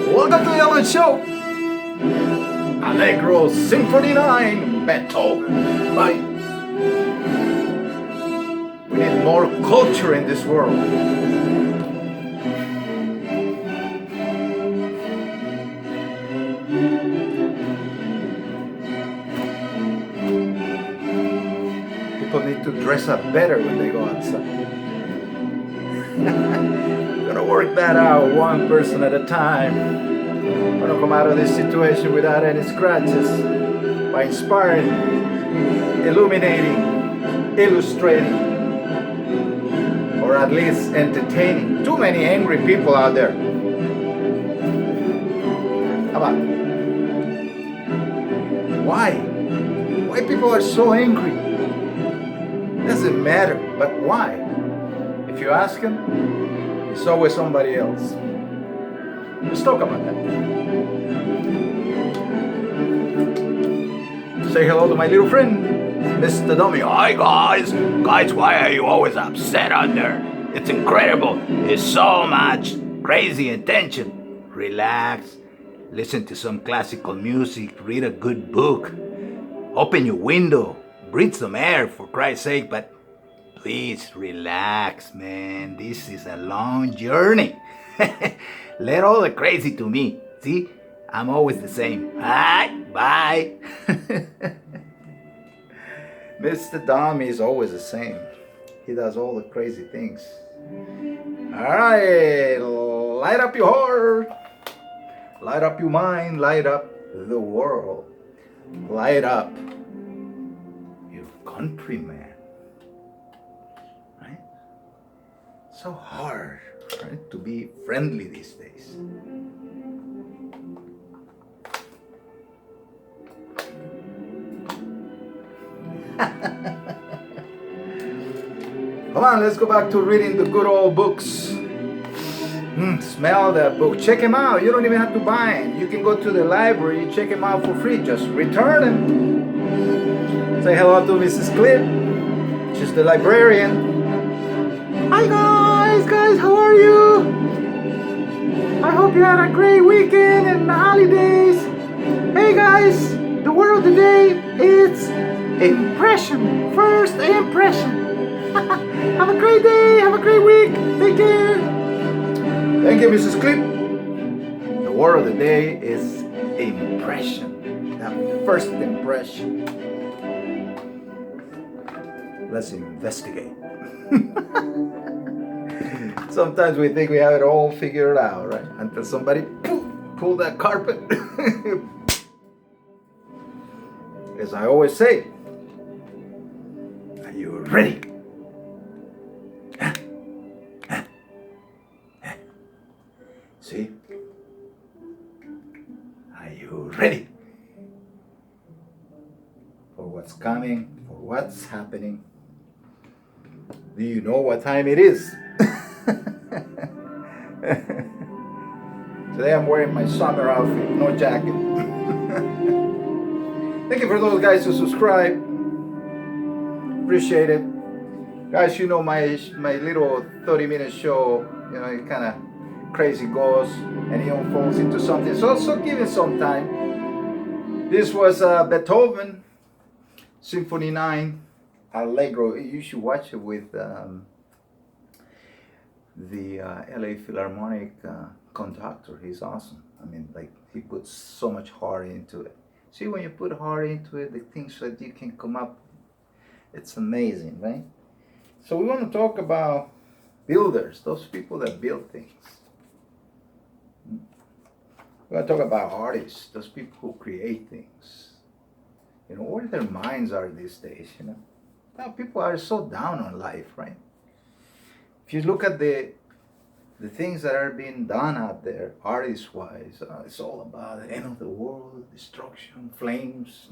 Welcome to the Ellen Show. Allegro Symphony 9, Beethoven. Right? We need more culture in this world. People need to dress up better when they go outside. Gonna work that out one person at a time. Gonna come out of this situation without any scratches by inspiring, illuminating, illustrating, or at least entertaining. Too many angry people out there. How about? Why? Why people are so angry? Doesn't matter, but why? If you ask them, it's always somebody else. Let's talk about that. Say hello to my little friend, Mr. Dummy. Hi guys! Guys, why are you always upset out there? It's incredible. It's so much crazy and tension. Relax. Listen to some classical music. Read a good book. Open your window. Breathe some air, for Christ's sake, but please relax, man. This is a long journey. Let all the crazy to me. See? I'm always the same. Alright, bye. Mr. Dom is always the same. He does all the crazy things. Alright, light up your heart. Light up your mind. Light up the world. Light up your countryman. Right? So hard, right, to be friendly these days. Come on, let's go back to reading the good old books. Smell that book. Check them out. You don't even have to buy them. You can go to the library, check them out for free. Just return them. Say hello to Mrs. Clip. She's the librarian. Hi guys, how are you? I hope you had a great weekend and the holidays. Hey guys, the word of the day is impression. First impression. Have a great day, have a great week. Take care. Thank you, Mrs. Clip. The word of the day is impression. That first impression. Let's investigate. Sometimes we think we have it all figured out, right? Until somebody pull that carpet. As I always say, are you ready? See? Are you ready for what's coming, for what's happening? Do you know what time it is? Today I'm wearing my summer outfit, no jacket. Thank you for those guys who subscribe. Appreciate it. Guys, you know my little 30-minute show, you know, it kind of crazy goes and it unfolds into something. So give it some time. This was Beethoven, Symphony 9, Allegro. You should watch it with the LA Philharmonic conductor. He's awesome. I mean, like, he puts so much heart into it. See, when you put heart into it, the things that you can come up, it's amazing, right? So we want to talk about builders, those people that build things. We're going to talk about artists, those people who create things. You know, where their minds are these days, you know. Now people are so down on life, right? If you look at the the things that are being done out there, artist-wise, it's all about the end of the world, destruction, flames.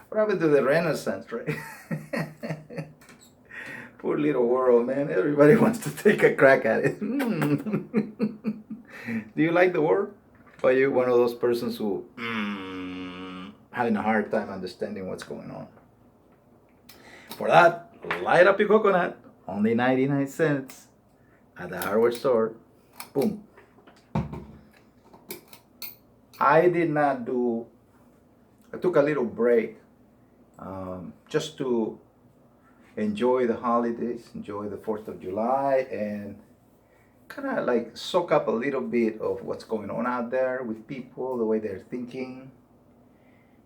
What happened to the Renaissance, right? Poor little world, man. Everybody wants to take a crack at it. Do you like the world? Or are you one of those persons who having a hard time understanding what's going on? For that, light up your coconut. Only 99 cents at the hardware store. Boom. I took a little break just to enjoy the holidays, enjoy the 4th of July, and kind of like soak up a little bit of what's going on out there with people, the way they're thinking,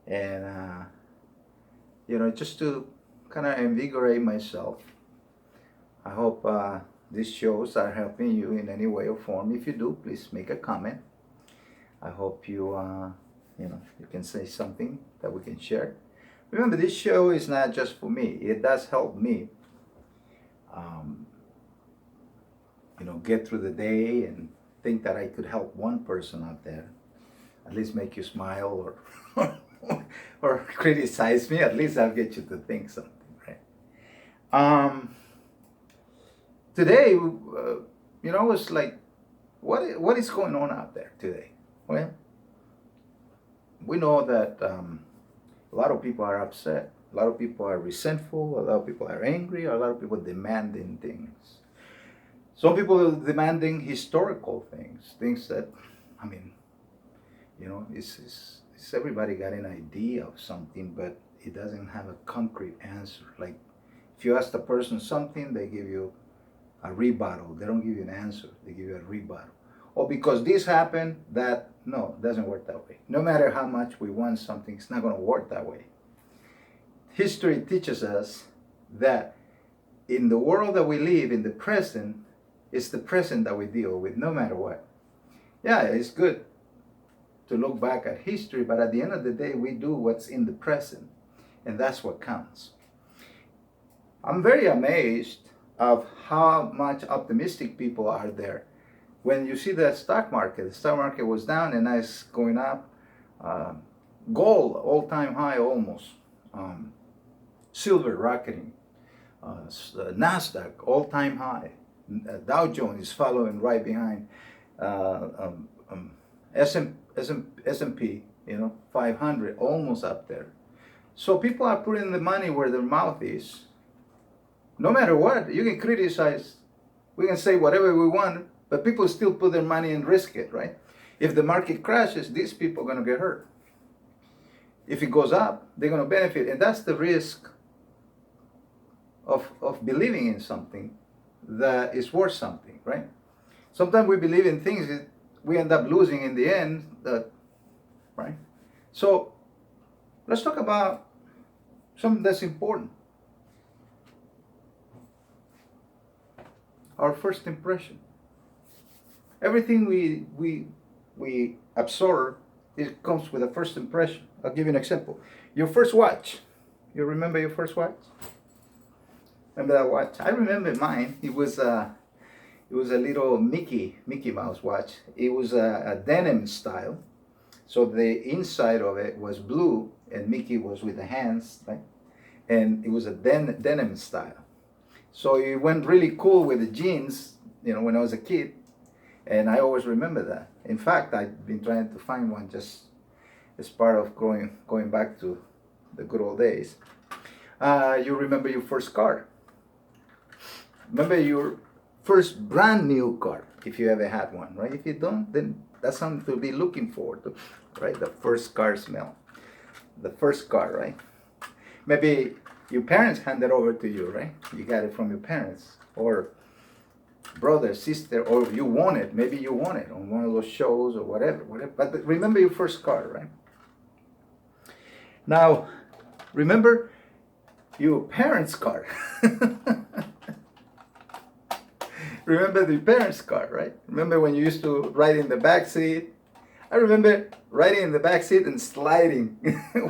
and just to kind of invigorate myself. I hope these shows are helping you in any way or form. If you do, please make a comment. I hope you you can say something that we can share. Remember, this show is not just for me. It does help me get through the day and think that I could help one person out there, at least make you smile or criticize me. At least I'll get you to think something, right? Today, was like, what is going on out there today? Well, we know that a lot of people are upset, a lot of people are resentful, a lot of people are angry, a lot of people demanding things. Some people are demanding historical things that, it's everybody got an idea of something, but it doesn't have a concrete answer. Like, if you ask the person something, they give you a rebuttal. They don't give you an answer. They give you a rebuttal. Or because this happened, no, it doesn't work that way. No matter how much we want something, it's not going to work that way. History teaches us that in the world that we live, in the present, it's the present that we deal with, no matter what. Yeah, it's good to look back at history, but at the end of the day, we do what's in the present, and that's what counts. I'm very amazed of how much optimistic people are there. When you see the stock market was down and now it's going up. Gold, all-time high almost. Silver rocketing. NASDAQ, all-time high. Dow Jones is following right behind. S&P, 500, almost up there. So people are putting the money where their mouth is. No matter what, you can criticize, we can say whatever we want, but people still put their money and risk it, right? If the market crashes, these people are going to get hurt. If it goes up, they're going to benefit. And that's the risk of believing in something that is worth something, right? Sometimes we believe in things that we end up losing in the end, right? So let's talk about something that's important. Our first impression. Everything we absorb, it comes with a first impression. I'll give you an example. Your first watch. You remember your first watch? Remember that watch? I remember mine. It was a little Mickey Mouse watch. It was a denim style. So the inside of it was blue and Mickey was with the hands, right? And it was a denim style. So it went really cool with the jeans, when I was a kid. And I always remember that. In fact, I've been trying to find one just as part of going back to the good old days. You remember your first car. Remember your first brand new car, if you ever had one, right? If you don't, then that's something to be looking forward to, right? The first car smell. The first car, right? Maybe your parents handed over to you, right? You got it from your parents, or brother, sister, or you won it. Maybe you won it on one of those shows or whatever. But remember your first car, right? Now, remember your parents' car. Remember the parents' car, right? Remember when you used to ride in the back seat? I remember riding in the back seat and sliding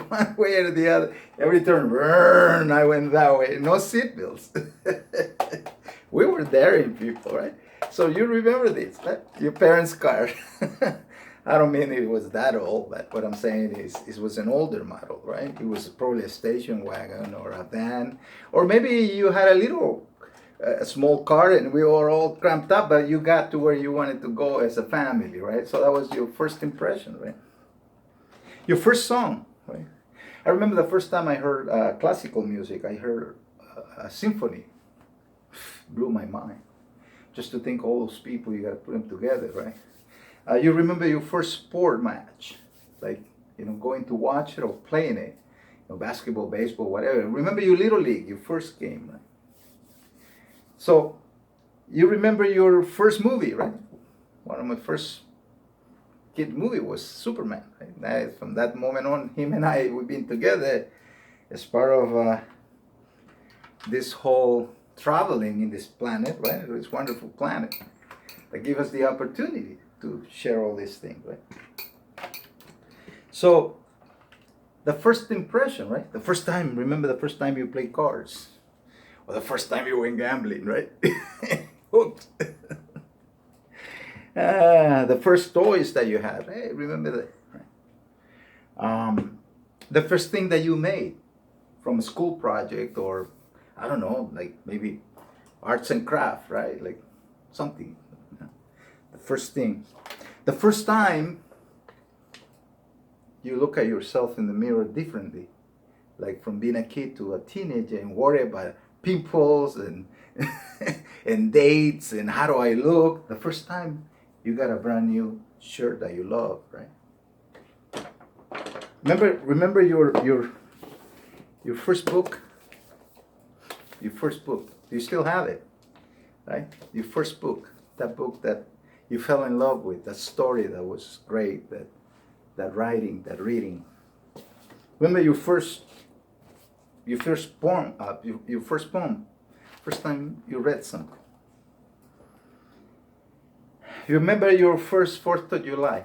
one way or the other. Every turn, burn, I went that way. No seat belts. We were daring people, right? So you remember this, right? Your parents' car. I don't mean it was that old, but what I'm saying is it was an older model, right? It was probably a station wagon or a van, or maybe you had a little, a small car, and we were all cramped up, but you got to where you wanted to go as a family, right? So that was your first impression, right? Your first song, right? I remember the first time I heard classical music. I heard a symphony. Blew my mind. Just to think all those people, you got to put them together, right? You remember your first sport match, like going to watch it or playing it, basketball, baseball, whatever. Remember your little league, your first game, right? So you remember your first movie, right? One of my first kid movie was Superman. Right? From that moment on, him and I, we've been together as part of this whole traveling in this planet, right? This wonderful planet that give us the opportunity to share all these things, right? So the first impression, right? The first time, remember the first time you played cards, or the first time you went gambling, right? Hooked. The first toys that you had, hey, remember that? Right? The first thing that you made from a school project, or I don't know, like maybe arts and craft, right? Like something. The first thing. The first time you look at yourself in the mirror differently, like from being a kid to a teenager and worry about pimples and and dates and how do I look. The first time you got a brand new shirt that you love, right? Remember your first book? Your first book. You still have it, right? Your first book. That book that you fell in love with, that story that was great, that writing, that reading. Remember your first poem, your first poem, first time you read something. You remember your first 4th of July.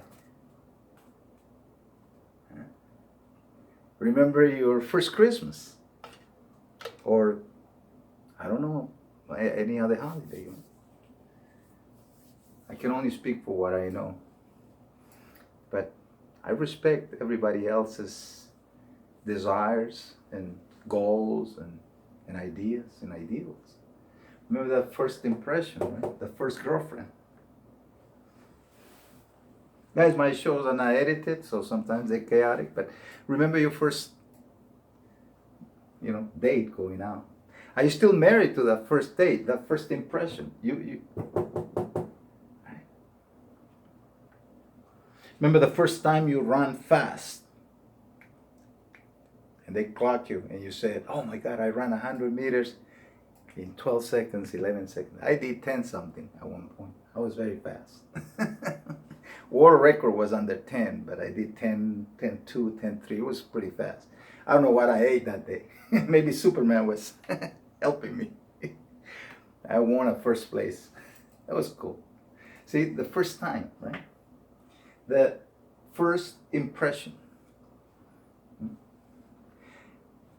Remember your first Christmas, or I don't know, any other holiday. I can only speak for what I know. But I respect everybody else's desires and goals and ideas and ideals. Remember that first impression, right? The first girlfriend. Guys, my shows are not edited, so sometimes they're chaotic, but remember your first, date going out. Are you still married to that first date, that first impression? You remember the first time you ran fast and they clocked you and you said, oh my God, I ran 100 meters in 12 seconds, 11 seconds. I did 10 something at one point. I was very fast. World record was under 10, but I did 10, 2, 10, 3. It was pretty fast. I don't know what I ate that day. Maybe Superman was helping me. I won a first place. That was cool. See, the first time, right? The first impression.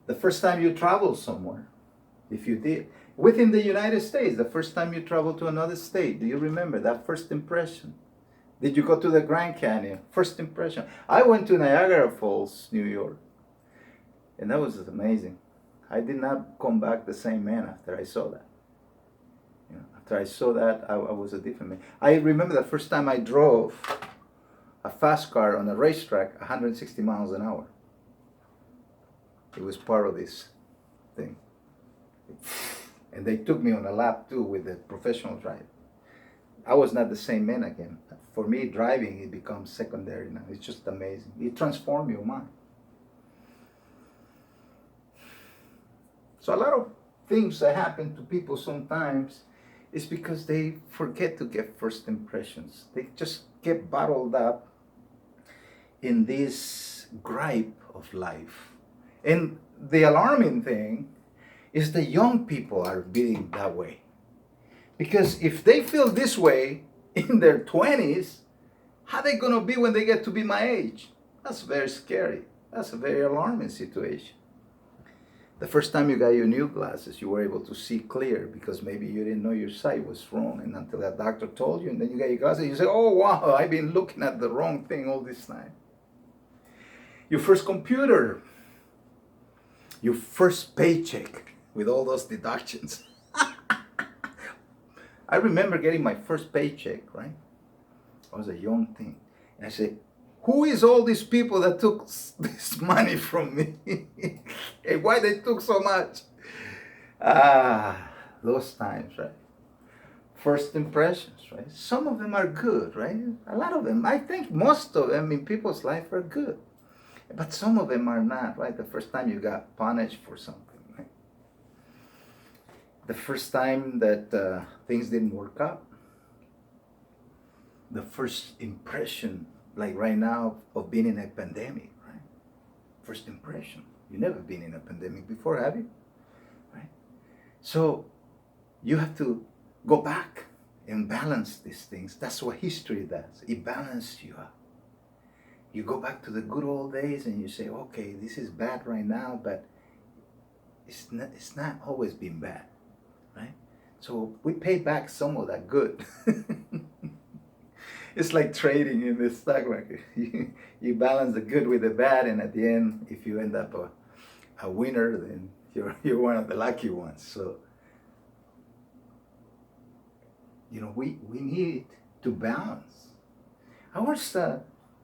The first time you traveled somewhere, if you did. Within the United States, the first time you traveled to another state, do you remember that first impression? Did you go to the Grand Canyon? First impression. I went to Niagara Falls, New York. And that was amazing. I did not come back the same man after I saw that. After I saw that, I was a different man. I remember the first time I drove a fast car on a racetrack, 160 miles an hour. It was part of this thing. And they took me on a lap too with the professional drive. I was not the same man again. For me, driving, it becomes secondary now. It's just amazing. It transforms your mind. So a lot of things that happen to people sometimes is because they forget to get first impressions. They just get bottled up in this gripe of life. And the alarming thing is the young people are being that way. Because if they feel this way in their 20s, how are they going to be when they get to be my age? That's very scary. That's a very alarming situation. The first time you got your new glasses, you were able to see clear because maybe you didn't know your sight was wrong, and until that doctor told you, and then you got your glasses, you say, "Oh wow, I've been looking at the wrong thing all this time." Your first computer, your first paycheck with all those deductions. I remember getting my first paycheck, right? I was a young thing. And I said, who is all these people that took this money from me? And why they took so much? Ah, those times, right? First impressions, right? Some of them are good, right? A lot of them, I think most of them in people's life are good. But some of them are not, right? The first time you got punished for something, right? The first time that things didn't work out. The first impression, like right now, of being in a pandemic, right? First impression. You've never been in a pandemic before, have you? Right? So you have to go back and balance these things. That's what history does. It balances you up. You go back to the good old days and you say, okay, this is bad right now, but it's not always been bad, right? So we pay back some of that good. It's like trading in the stock market. You balance the good with the bad, and at the end, if you end up a winner, then you're one of the lucky ones. So, we need to balance. I was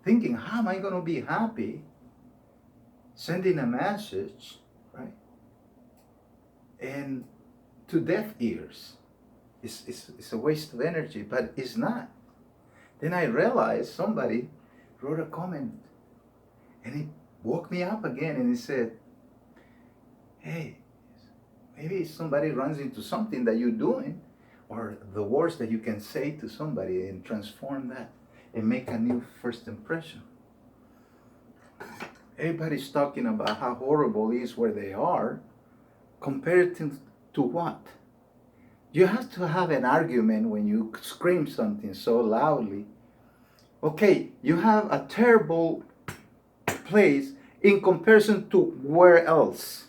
thinking, how am I going to be happy sending a message, right? And to deaf ears. It's a waste of energy, but it's not. Then I realized somebody wrote a comment, and it woke me up again, and he said, hey, maybe somebody runs into something that you're doing, or the words that you can say to somebody and transform that and make a new first impression. Everybody's talking about how horrible it is where they are, compared to what? You have to have an argument when you scream something so loudly. Okay, you have a terrible place in comparison to where else?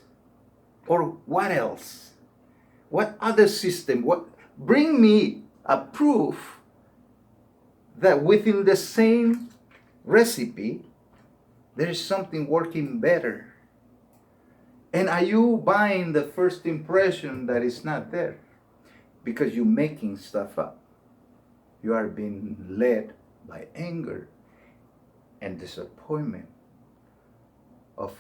Or what else? What other system? Bring me a proof that within the same recipe, there is something working better. And are you buying the first impression that is not there? Because you're making stuff up. You are being led by anger and disappointment of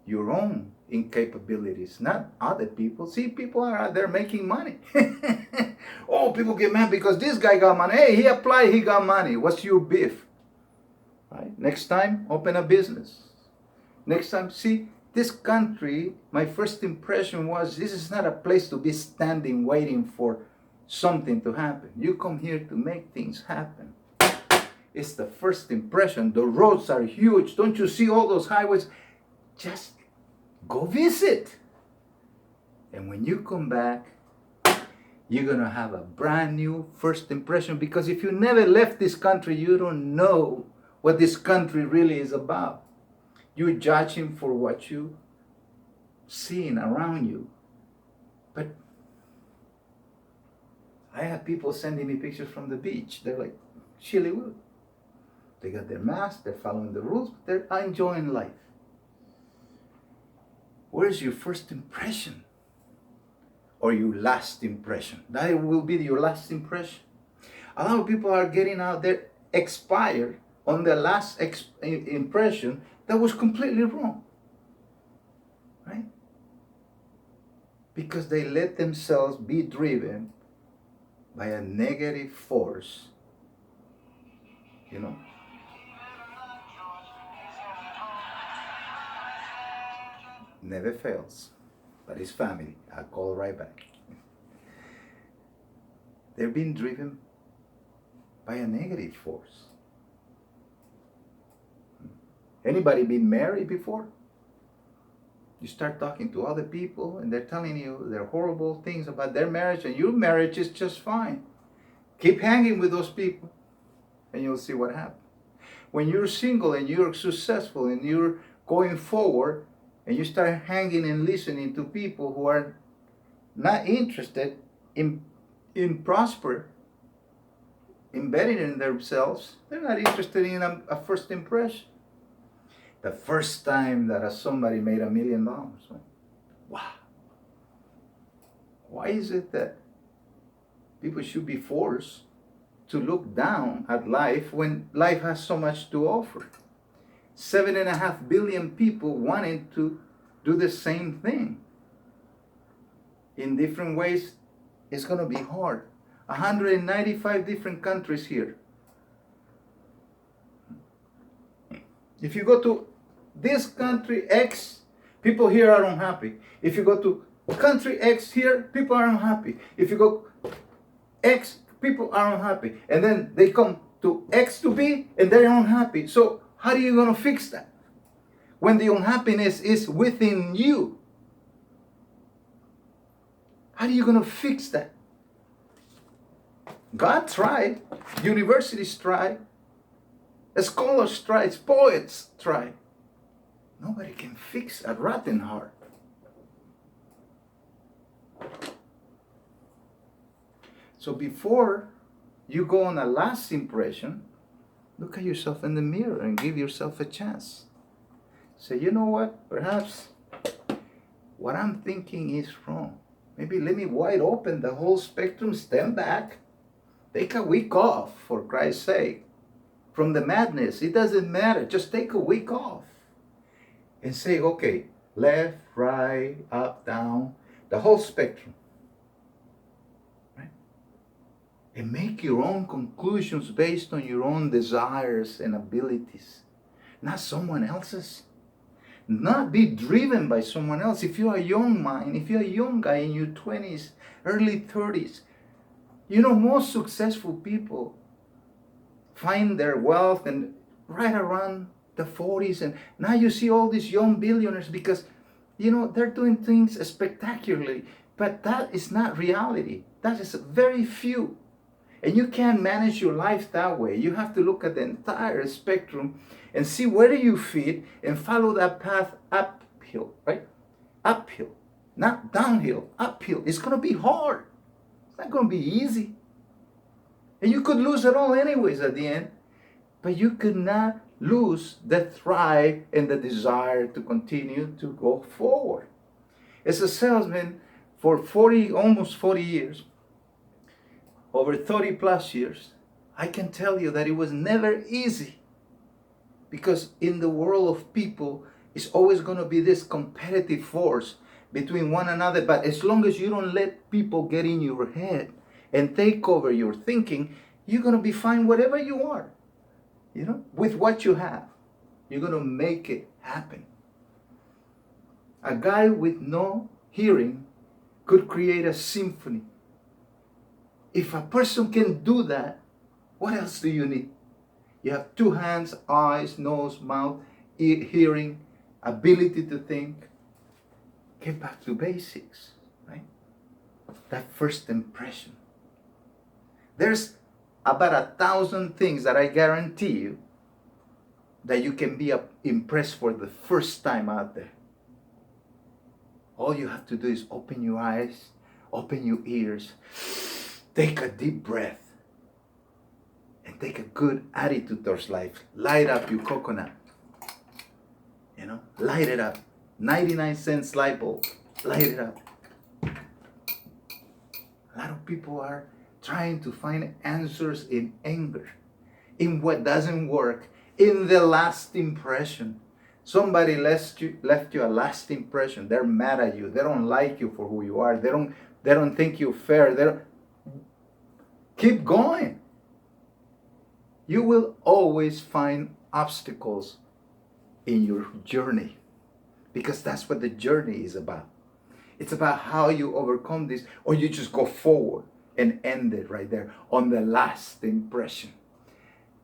your own incapabilities, not other people. See, people are out there making money. Oh, people get mad because this guy got money. Hey, he applied, he got money. What's your beef? Right? Next time, open a business. Next time, see, this country, my first impression was this is not a place to be standing waiting for something to happen. You come here to make things happen. It's the first impression. The roads are huge. Don't you see all those highways? Just go visit. And when you come back, you're going to have a brand new first impression, because if you never left this country, you don't know what this country really is about. You're judging for what you seeing around you. But I have people sending me pictures from the beach. They're like, Chillywood. They got their mask, they're following the rules, but they're enjoying life. Where's your first impression? Or your last impression? That will be your last impression. A lot of people are getting out there expired on the last impression that was completely wrong. Right? Because they let themselves be driven by a negative force. Never fails. But his family, I'll call right back. They're being driven by a negative force. Anybody been married before? You start talking to other people and they're telling you their horrible things about their marriage, and your marriage is just fine. Keep hanging with those people and you'll see what happens. When you're single and you're successful and you're going forward, and you start hanging and listening to people who are not interested in prosper, in bettering themselves, they're not interested in a first impression. The first time that somebody made $1 million, wow. Why is it that people should be forced to look down at life when life has so much to offer? 7.5 billion people wanting to do the same thing. In different ways, it's going to be hard. 195 different countries here. If you go to this country X, people here are unhappy. If you go to country X here, people are unhappy. If you go X, people are unhappy. And then they come to X to B and they're unhappy. So how are you going to fix that? When the unhappiness is within you. How are you going to fix that? God tried. Universities tried. Scholars tried. Poets tried. Nobody can fix a rotten heart. So before you go on a last impression, look at yourself in the mirror and give yourself a chance. Say, you know what? Perhaps what I'm thinking is wrong. Maybe let me wide open the whole spectrum, stand back, take a week off, for Christ's sake, from the madness. It doesn't matter. Just take a week off and say, okay, left, right, up, down, the whole spectrum. Right? And make your own conclusions based on your own desires and abilities, not someone else's. Not be driven by someone else. If you're a young mind, if you're a young guy in your 20s, early 30s, you know, most successful people find their wealth and right around the 40s. And now you see all these young billionaires because, you know, they're doing things spectacularly. But that is not reality. That is very few. And you can't manage your life that way. You have to look at the entire spectrum and see where do you fit and follow that path uphill, right? Uphill, not downhill, uphill. It's going to be hard. It's not going to be easy. And you could lose it all anyways at the end. But you could not lose the thrive and the desire to continue to go forward. As a salesman for almost 40 years, over 30 plus years, I can tell you that it was never easy. Because in the world of people, it's always going to be this competitive force between one another. But as long as you don't let people get in your head and take over your thinking, you're going to be fine whatever you are. You know, with what you have. You're going to make it happen. A guy with no hearing could create a symphony. If a person can do that, what else do you need? You have 2 hands, eyes, nose, mouth, hearing, ability to think. Get back to basics, right? That first impression. There's about 1,000 things that I guarantee you that you can be impressed for the first time out there. All you have to do is open your eyes, open your ears, take a deep breath, and take a good attitude towards life. Light up your coconut. You know, light it up. 99-cent light bulb. Light it up. A lot of people are trying to find answers in anger, in what doesn't work, in the last impression. Somebody left you a last impression. They're mad at you. They don't like you for who you are. They don't think you're fair. Keep going. You will always find obstacles in your journey because that's what the journey is about. It's about how you overcome this, or you just go forward and end it right there on the last impression.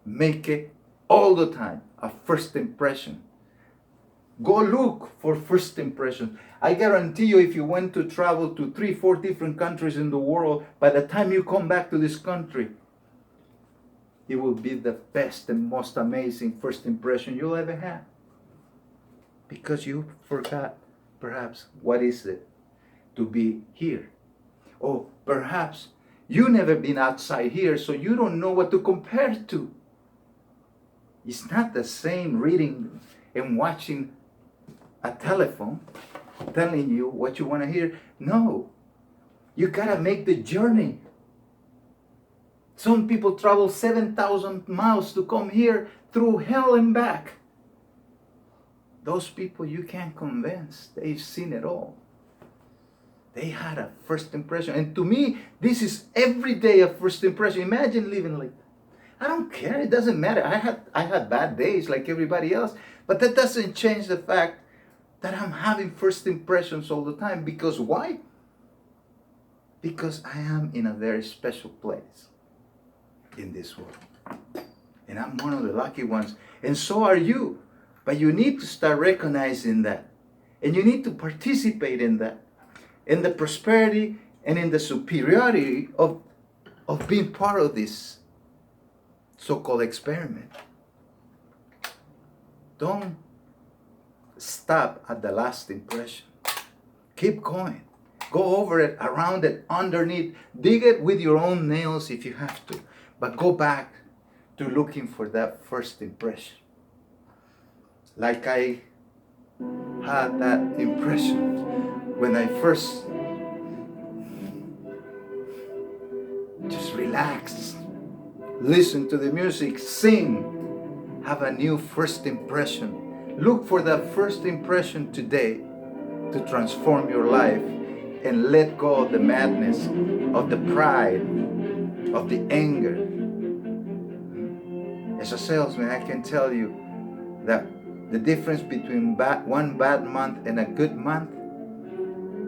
Make it all the time a first impression. Go look for first impression. I guarantee you, if you went to travel to 3-4 different countries in the world, by the time you come back to this country, it will be the best and most amazing first impression you'll ever have. Because you forgot, perhaps, what is it to be here. Or perhaps you never been outside here, so you don't know what to compare to. It's not the same reading and watching a telephone telling you what you want to hear. No. You gotta make the journey. Some people travel 7,000 miles to come here through hell and back. Those people you can't convince. They've seen it all. They had a first impression. And to me, this is every day a first impression. Imagine living like that. I don't care. It doesn't matter. I had bad days like everybody else. But that doesn't change the fact that I'm having first impressions all the time. Because why? Because I am in a very special place in this world. And I'm one of the lucky ones. And so are you. But you need to start recognizing that. And you need to participate in that. In the prosperity and in the superiority of being part of this so-called experiment. Don't stop at the last impression. Keep going. Go over it, around it, underneath. Dig it with your own nails if you have to. But go back to looking for that first impression. Like I had that impression when I first just relaxed, listen to the music, sing, have a new first impression. Look for that first impression today to transform your life and let go of the madness, of the pride, of the anger. As a salesman, I can tell you that the difference between one bad month and a good month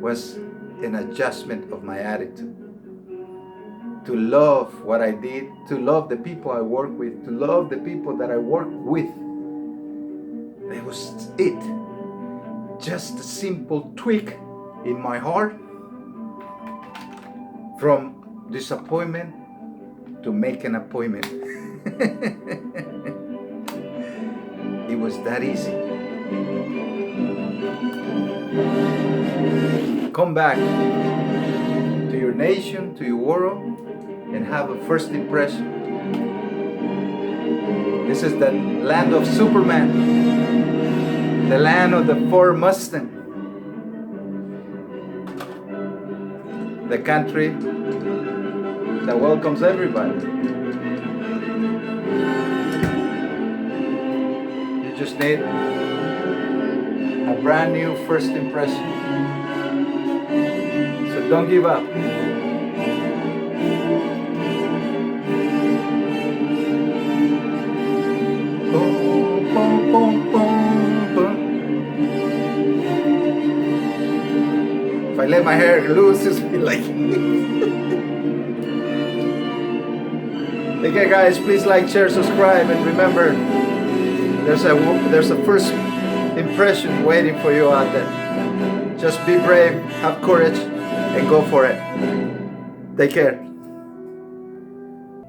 was an adjustment of my attitude. To love what I did, to love the people I work with, to love the people that I work with. That was it. Just a simple tweak in my heart from disappointment to make an appointment. It was that easy. Come back to your nation, to your world, and have a first impression. This is the land of Superman, the land of the Ford Mustang, the country that welcomes everybody. You just need a brand new first impression. So don't give up. Boom, boom, boom, boom, boom. If I let my hair loose, it's be like. Okay, guys, please like, share, subscribe, and remember, there's a first impression waiting for you out there. Just be brave, have courage, and go for it. Take care.